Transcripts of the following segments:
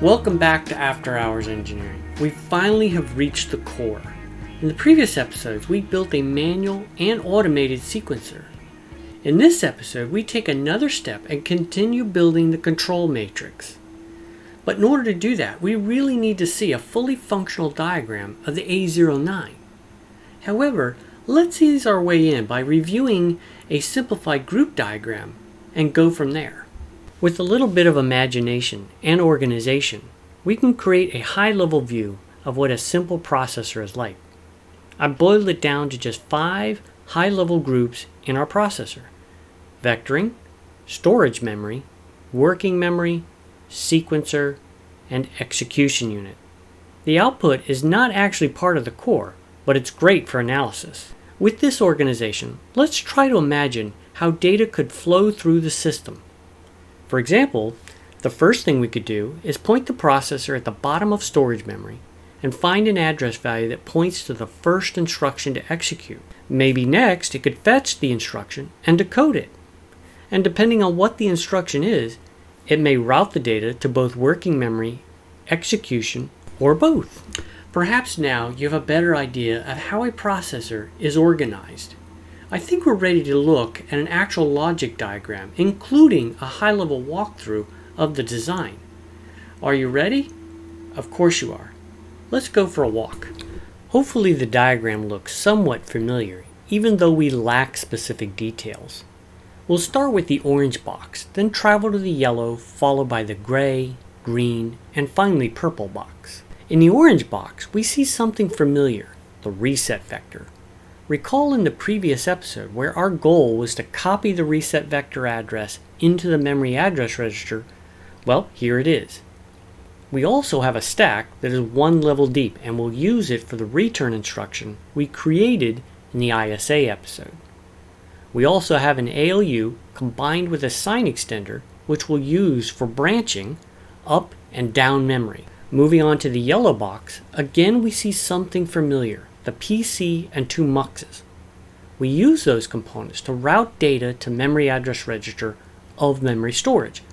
Welcome back to After Hours Engineering. We finally have reached the core. In the previous episodes, we built a manual and automated sequencer. In this episode, we take another step and continue building the control matrix. But in order to do that, we really need to see a fully functional diagram of the A09. However, let's ease our way in by reviewing a simplified group diagram and go from there. With a little bit of imagination and organization, we can create a high-level view of what a simple processor is like. I boiled it down to just 5 high-level groups in our processor: vectoring, storage memory, working memory, sequencer, and execution unit. The output is not actually part of the core, but it's great for analysis. With this organization, let's try to imagine how data could flow through the system. For example, the first thing we could do is point the processor at the bottom of storage memory and find an address value that points to the first instruction to execute. Maybe next it could fetch the instruction and decode it. And depending on what the instruction is, it may route the data to both working memory, execution, or both. Perhaps now you have a better idea of how a processor is organized. I think we're ready to look at an actual logic diagram, including a high-level walkthrough of the design. Are you ready? Of course you are. Let's go for a walk. Hopefully the diagram looks somewhat familiar, even though we lack specific details. We'll start with the orange box, then travel to the yellow, followed by the gray, green, and finally purple box. In the orange box, we see something familiar, the reset vector. Recall in the previous episode where our goal was to copy the reset vector address into the memory address register. Well, here it is. We also have a stack that is 1 level deep, and we'll use it for the return instruction we created in the ISA episode. We also have an ALU combined with a sign extender, which we'll use for branching up and down memory. Moving on to the yellow box, again we see something familiar, the PC and 2 muxes. We use those components to route data to memory address register of memory storage,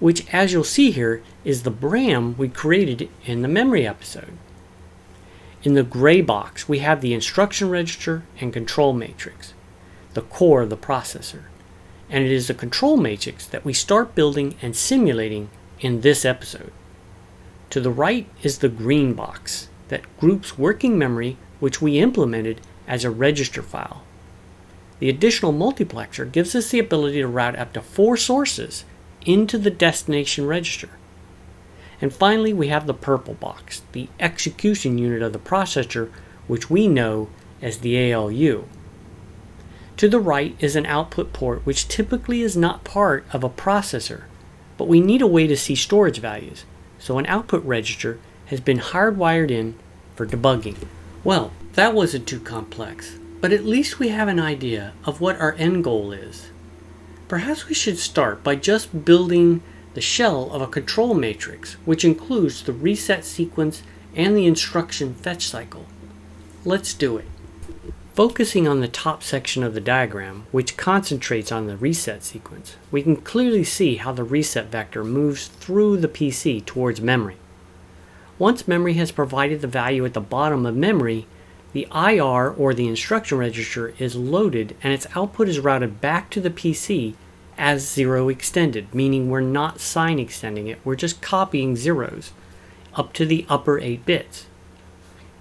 which, as you'll see here, is the BRAM we created in the memory episode. In the gray box, we have the instruction register and control matrix, the core of the processor, and it is the control matrix that we start building and simulating in this episode. To the right is the green box that groups working memory, which we implemented as a register file. The additional multiplexer gives us the ability to route up to 4 sources into the destination register. And finally, we have the purple box, the execution unit of the processor, which we know as the ALU. To the right is an output port, which typically is not part of a processor, but we need a way to see storage values, so an output register has been hardwired in for debugging. Well, that wasn't too complex, but at least we have an idea of what our end goal is. Perhaps we should start by just building the shell of a control matrix, which includes the reset sequence and the instruction fetch cycle. Let's do it. Focusing on the top section of the diagram, which concentrates on the reset sequence, we can clearly see how the reset vector moves through the PC towards memory. Once memory has provided the value at the bottom of memory, the IR, or the instruction register, is loaded and its output is routed back to the PC as 0 extended, meaning we're not sign extending it, we're just copying zeros up to the upper 8 bits.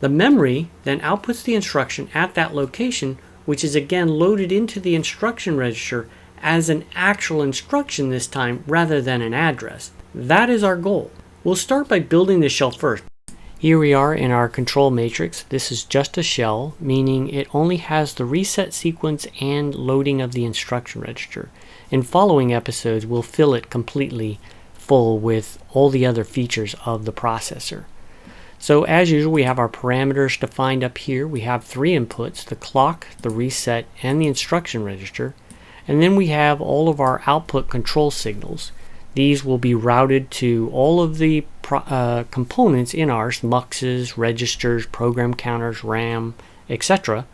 The memory then outputs the instruction at that location, which is again loaded into the instruction register as an actual instruction this time rather than an address. That is our goal. We'll start by building the shell first. Here we are in our control matrix. This is just a shell, meaning it only has the reset sequence and loading of the instruction register. In following episodes, we'll fill it completely full with all the other features of the processor. So as usual, we have our parameters defined up here. We have 3 inputs, the clock, the reset, and the instruction register. And then we have all of our output control signals. These will be routed to all of the components in ours, muxes, registers, program counters, RAM, etc.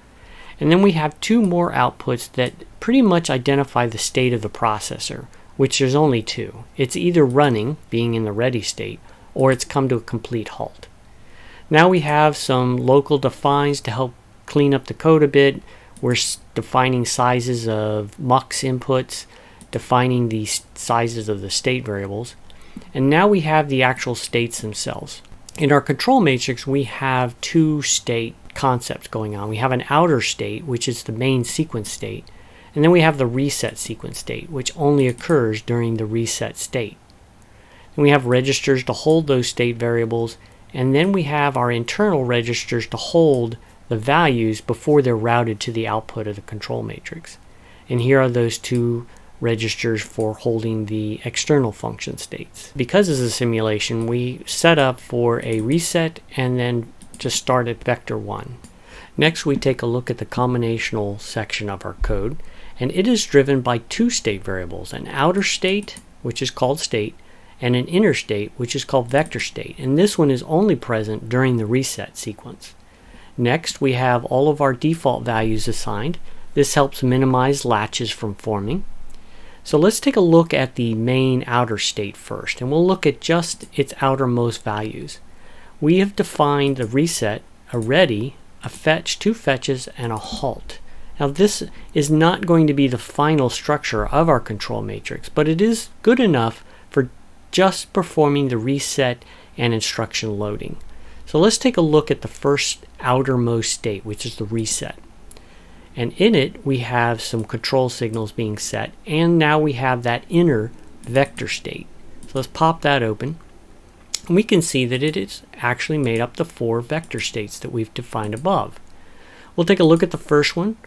And then we have 2 more outputs that pretty much identify the state of the processor, which there's only 2. It's either running, being in the ready state, or it's come to a complete halt. Now we have some local defines to help clean up the code a bit. We're defining sizes of mux inputs, defining the sizes of the state variables, and now we have the actual states themselves. In our control matrix, we have two state concepts going on. We have an outer state, which is the main sequence state, and then we have the reset sequence state, which only occurs during the reset state. And we have registers to hold those state variables, and then we have our internal registers to hold the values before they're routed to the output of the control matrix. And here are those two registers for holding the external function states. Because it's a simulation, we set up for a reset and then just start at vector 1. Next, we take a look at the combinational section of our code, and it is driven by two state variables, an outer state, which is called state, and an inner state, which is called vector state, and this one is only present during the reset sequence. Next, we have all of our default values assigned. This helps minimize latches from forming. So let's take a look at the main outer state first, and we'll look at just its outermost values. We have defined the reset, a ready, a fetch, two fetches, and a halt. Now this is not going to be the final structure of our control matrix, but it is good enough for just performing the reset and instruction loading. So let's take a look at the first outermost state, which is the reset. And in it, we have some control signals being set, and now we have that inner vector state. So let's pop that open, and we can see that it is actually made up the 4 vector states that we've defined above. We'll take a look at the first one,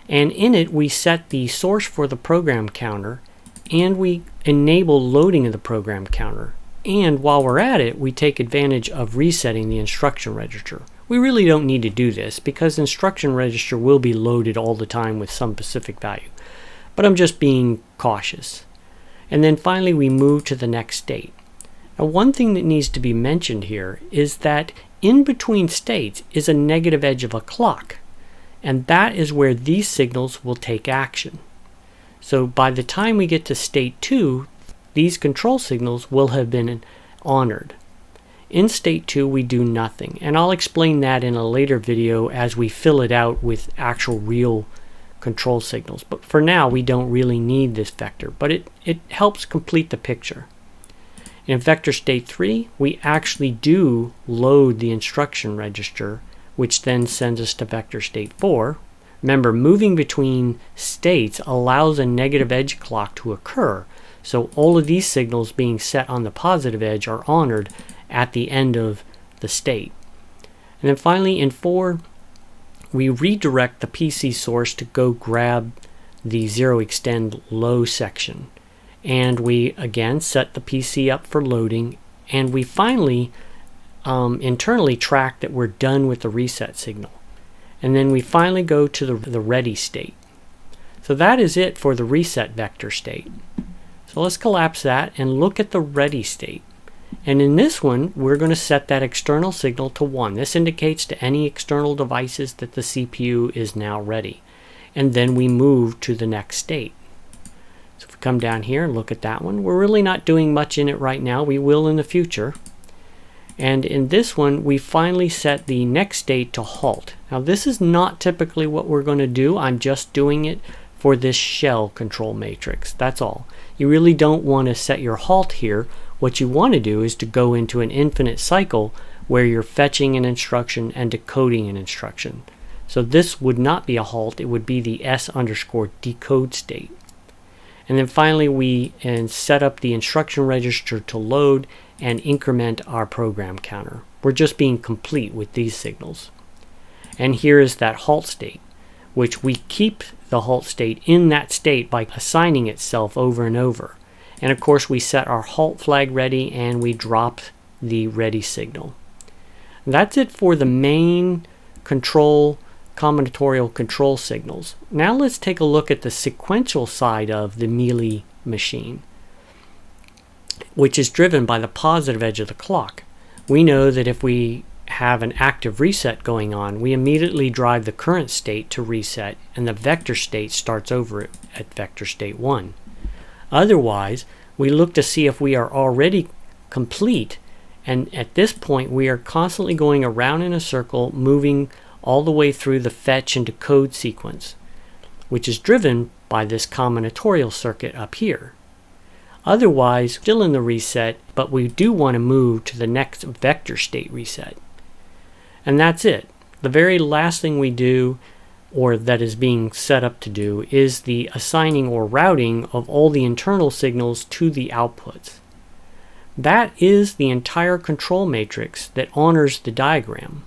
and in it we set the source for the program counter, and we enable loading of the program counter. And while we're at it, we take advantage of resetting the instruction register. We really don't need to do this because instruction register will be loaded all the time with some specific value. But I'm just being cautious. And then finally we move to the next state. Now one thing that needs to be mentioned here is that in between states is a negative edge of a clock. And that is where these signals will take action. So by the time we get to state 2, these control signals will have been honored. In state 2 we do nothing, and I'll explain that in a later video as we fill it out with actual real control signals. But for now we don't really need this vector, but it helps complete the picture. In vector state 3 we actually do load the instruction register, which then sends us to vector state 4. Remember, moving between states allows a negative edge clock to occur, so all of these signals being set on the positive edge are honored at the end of the state. And then finally in 4, we redirect the PC source to go grab the 0 extend low section. And we again set the PC up for loading, and we finally internally track that we're done with the reset signal. And then we finally go to the ready state. So that is it for the reset vector state. So let's collapse that and look at the ready state. And in this one, we're going to set that external signal to 1. This indicates to any external devices that the CPU is now ready. And then we move to the next state. So if we come down here and look at that one, we're really not doing much in it right now. We will in the future. And in this one, we finally set the next state to halt. Now this is not typically what we're going to do. I'm just doing it for this shell control matrix. That's all. You really don't want to set your halt here. What you want to do is to go into an infinite cycle where you're fetching an instruction and decoding an instruction. So this would not be a halt. It would be the s_decode state. And then finally we set up the instruction register to load and increment our program counter. We're just being complete with these signals. And here is that halt state, which we keep the halt state in that state by assigning itself over and over. And of course we set our halt flag ready and we drop the ready signal. That's it for the main control combinatorial control signals. Now let's take a look at the sequential side of the Mealy machine, which is driven by the positive edge of the clock. We know that if we have an active reset going on, we immediately drive the current state to reset and the vector state starts over at vector state 1. Otherwise, we look to see if we are already complete And at this point, we are constantly going around in a circle, moving all the way through the fetch and decode sequence, which is driven by this combinatorial circuit up here. Otherwise, still in the reset, but we do want to move to the next vector state reset. And that's it. The very last thing we do, or that is being set up to do, is the assigning or routing of all the internal signals to the outputs. That is the entire control matrix that honors the diagram.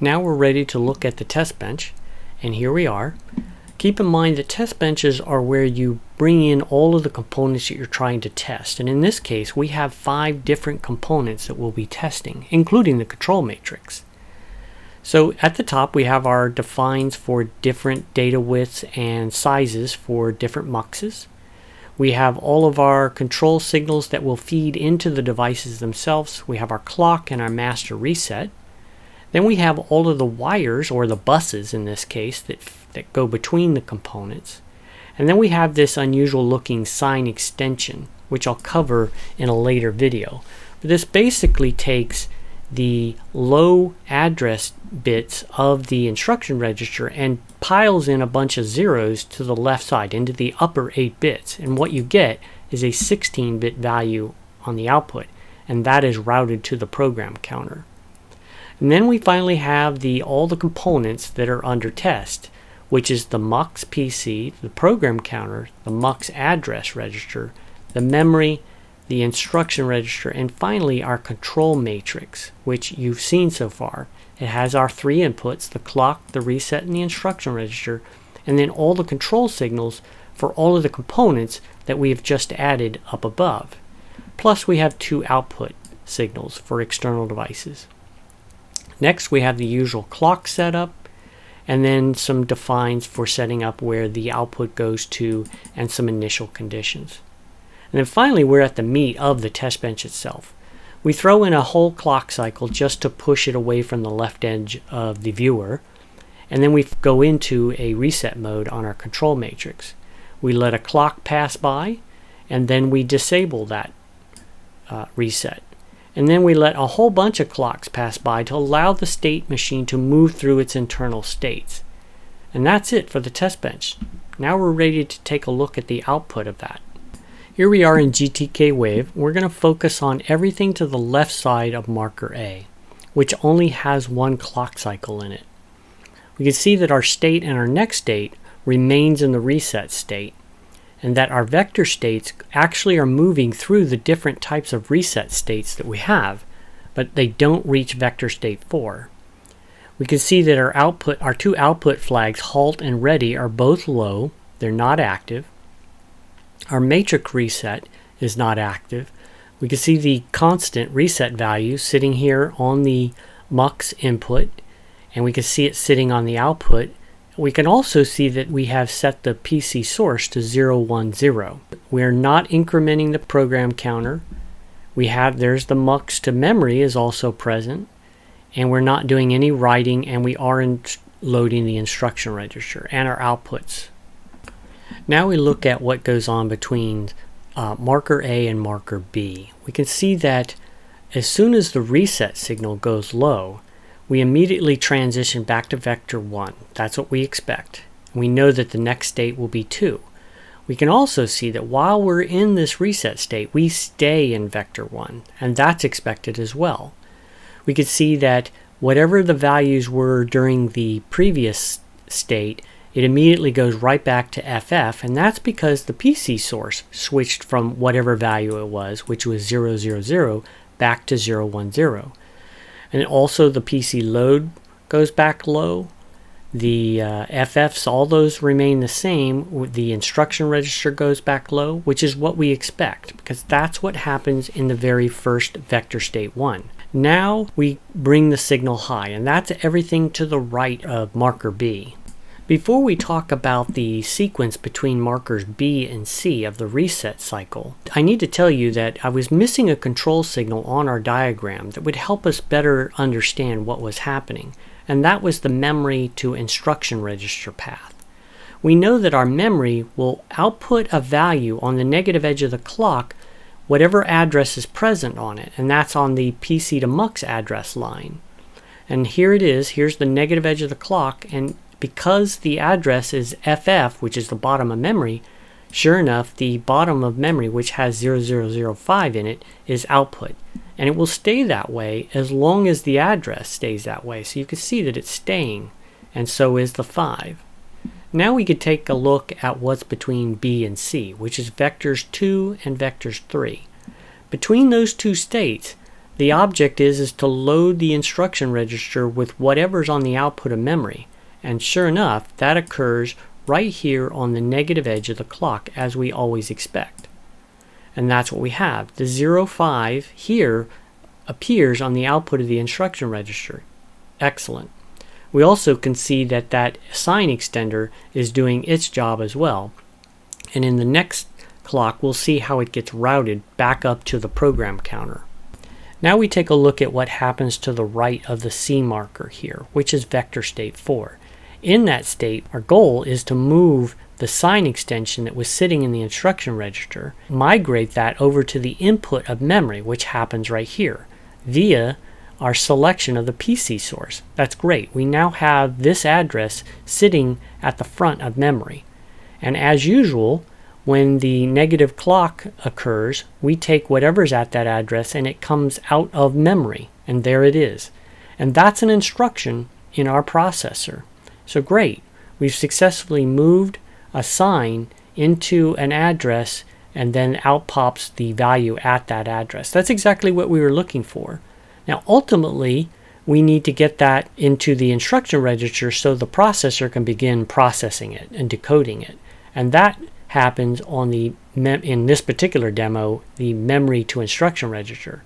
Now we're ready to look at the test bench, and here we are. Keep in mind that test benches are where you bring in all of the components that you're trying to test, and in this case we have 5 different components that we'll be testing, including the control matrix. So at the top we have our defines for different data widths and sizes for different muxes. We have all of our control signals that will feed into the devices themselves. We have our clock and our master reset. Then we have all of the wires, or the buses in this case, that go between the components. And then we have this unusual looking sign extension, which I'll cover in a later video. But this basically takes the low address bits of the instruction register and piles in a bunch of zeros to the left side into the upper 8 bits, and what you get is a 16-bit value on the output, and that is routed to the program counter. And then we finally have all the components that are under test, which is the MUX PC, the program counter, the MUX address register, the memory, the instruction register, and finally our control matrix, which you've seen so far. It has our 3 inputs, the clock, the reset, and the instruction register, and then all the control signals for all of the components that we have just added up above. Plus we have 2 output signals for external devices. Next we have the usual clock setup, and then some defines for setting up where the output goes to and some initial conditions. And then finally we're at the meat of the test bench itself. We throw in a whole clock cycle just to push it away from the left edge of the viewer, and then we go into a reset mode on our control matrix. We let a clock pass by, and then we disable that reset. And then we let a whole bunch of clocks pass by to allow the state machine to move through its internal states. And that's it for the test bench. Now we're ready to take a look at the output of that. Here we are in GTK Wave. We're going to focus on everything to the left side of marker A, which only has 1 clock cycle in it. We can see that our state and our next state remains in the reset state, and that our vector states actually are moving through the different types of reset states that we have, but they don't reach vector state 4. We can see that our 2 output flags, halt and ready, are both low. They're not active. Our matrix reset is not active. We can see the constant reset value sitting here on the MUX input, and we can see it sitting on the output. We can also see that we have set the PC source to 010. We are not incrementing the program counter. There's the MUX to memory is also present, and we're not doing any writing, and we are loading the instruction register and our outputs. Now we look at what goes on between marker A and marker B. We can see that as soon as the reset signal goes low, we immediately transition back to vector 1. That's what we expect. We know that the next state will be 2. We can also see that while we're in this reset state, we stay in vector 1, and that's expected as well. We can see that whatever the values were during the previous state, it immediately goes right back to FF, and that's because the PC source switched from whatever value it was, which was 000, back to 010. And also the PC load goes back low. The FFs, all those remain the same. The instruction register goes back low, which is what we expect, because that's what happens in the very first vector state 1. Now we bring the signal high, and that's everything to the right of marker B. Before we talk about the sequence between markers B and C of the reset cycle, I need to tell you that I was missing a control signal on our diagram that would help us better understand what was happening, and that was the memory to instruction register path. We know that our memory will output a value on the negative edge of the clock whatever address is present on it, and that's on the PC to MUX address line. And here it is, here's the negative edge of the clock, and because the address is FF, which is the bottom of memory, sure enough, the bottom of memory, which has 0005 in it, is output. And it will stay that way as long as the address stays that way. So you can see that it's staying, and so is the 5. Now we could take a look at what's between B and C, which is vectors 2 and vectors 3. Between those two states, the object is to load the instruction register with whatever's on the output of memory. And sure enough, that occurs right here on the negative edge of the clock, as we always expect. And that's what we have. The 05 here appears on the output of the instruction register. Excellent. We also can see that that sign extender is doing its job as well. And in the next clock, we'll see how it gets routed back up to the program counter. Now we take a look at what happens to the right of the C marker here, which is vector state 4. In that state, our goal is to move the sign extension that was sitting in the instruction register, migrate that over to the input of memory, which happens right here, via our selection of the PC source. That's great. We now have this address sitting at the front of memory. And as usual, when the negative clock occurs, we take whatever's at that address and it comes out of memory. And there it is. And that's an instruction in our processor. So great. We've successfully moved a sign into an address, and then out pops the value at that address. That's exactly what we were looking for. Now ultimately, we need to get that into the instruction register so the processor can begin processing it and decoding it. And that happens on the, in this particular demo, the memory to instruction register.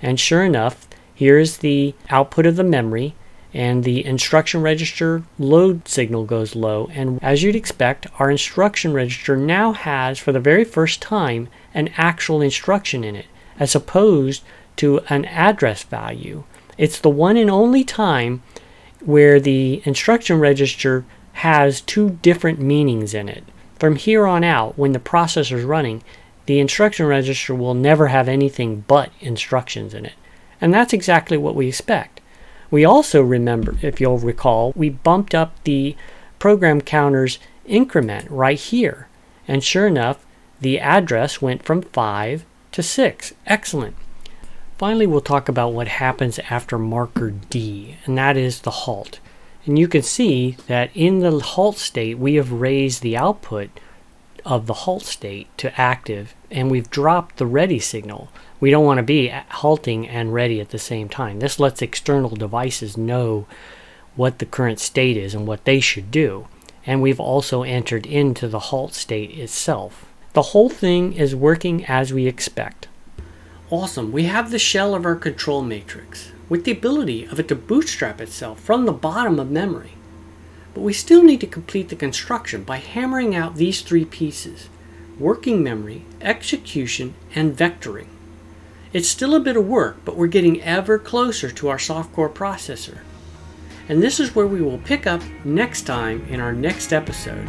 And sure enough, here's the output of the memory, and the instruction register load signal goes low, and as you'd expect, our instruction register now has, for the very first time, an actual instruction in it, as opposed to an address value. It's the one and only time where the instruction register has two different meanings in it. From here on out, when the processor is running, the instruction register will never have anything but instructions in it. And that's exactly what we expect. We also remember, if you'll recall, we bumped up the program counter's increment right here. And sure enough, the address went from 5 to 6. Excellent. Finally, we'll talk about what happens after marker D, and that is the halt. And you can see that in the halt state, we have raised the output of the halt state to active, and we've dropped the ready signal. We don't want to be halting and ready at the same time. This lets external devices know what the current state is and what they should do. And we've also entered into the halt state itself. The whole thing is working as we expect. Awesome. We have the shell of our control matrix, with the ability of it to bootstrap itself from the bottom of memory. But we still need to complete the construction by hammering out these three pieces: working memory, execution, and vectoring. It's still a bit of work, but we're getting ever closer to our softcore processor. And this is where we will pick up next time in our next episode.